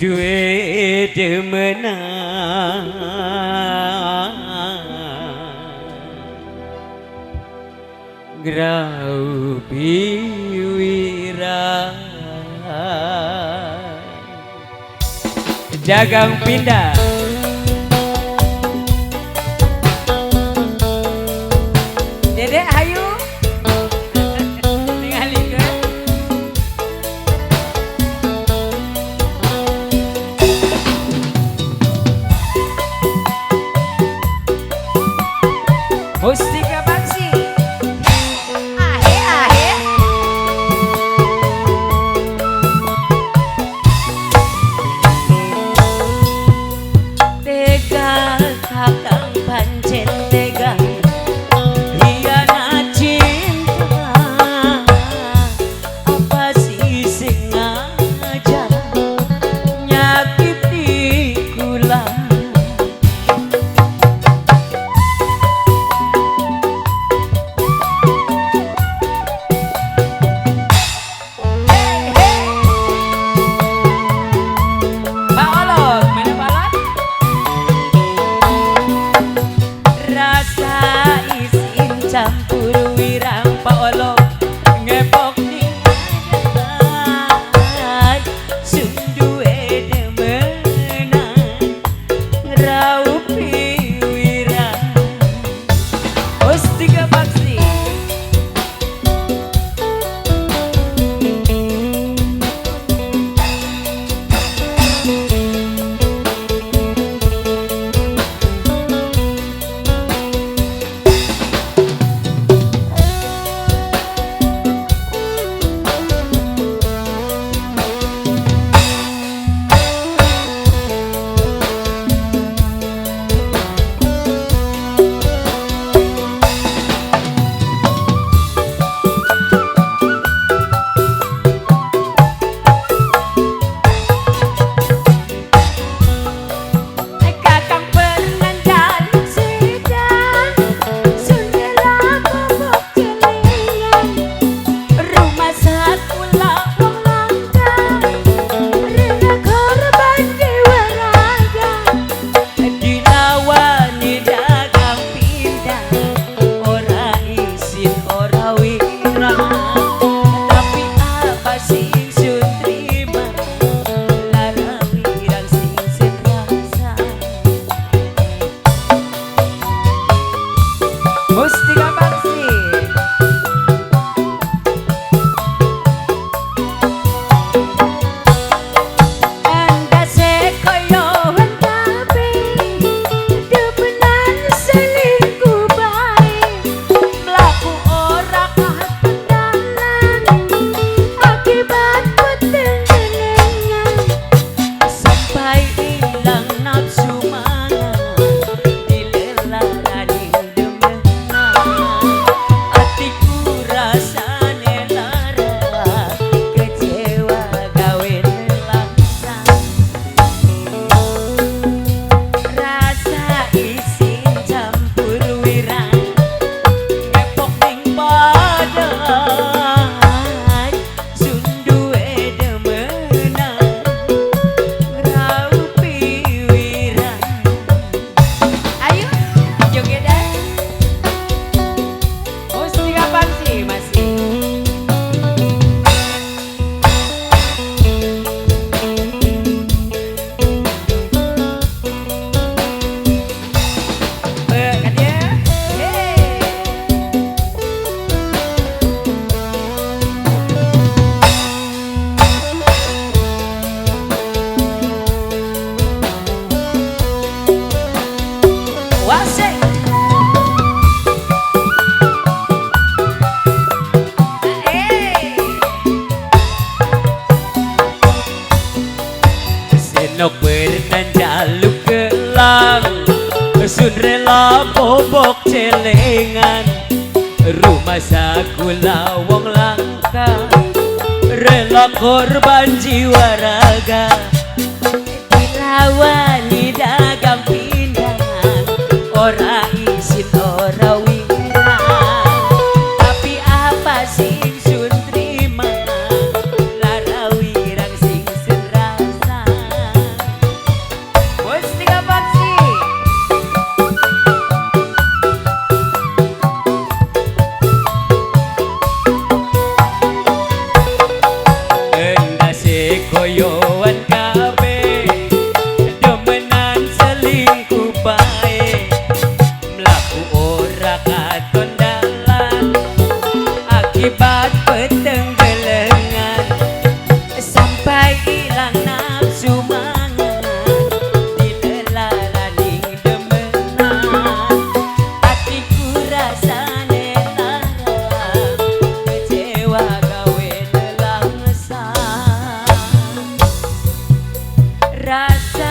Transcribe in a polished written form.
duwe demenang grau biwira jagang pindah Dedek hayu ningalikeun Mustika Bangsi ahe tega kakang pancen tega hianat cinta apa sih sing ngajak nyakiti kula campur wirang paolo ngepok ning adat sunduwe demenan raupi wirang Mustika Bangsi Mustika Bangsi anda sekoyo hentapi demenan selingkuh baik melaku ora kahandalan akibat ketenengan sampai hilang nafsu mangan dilelarin Nok berenang jaluk gelang sun rela bobok celengan rumah sakula wong langka rela korban jiwa raga dilawani dagang pindang ora isin ora winang tapi apa sing sun trima lara wirang sing sun rasa bos tiga paksi koyoan kabeh demenan selingkuh bae mlaku ora katon dalan akibat petenggelengan sampai ilang nafsu mangan dilelalaning demenan hatiku rasane lara kecewa gawe lelang rasa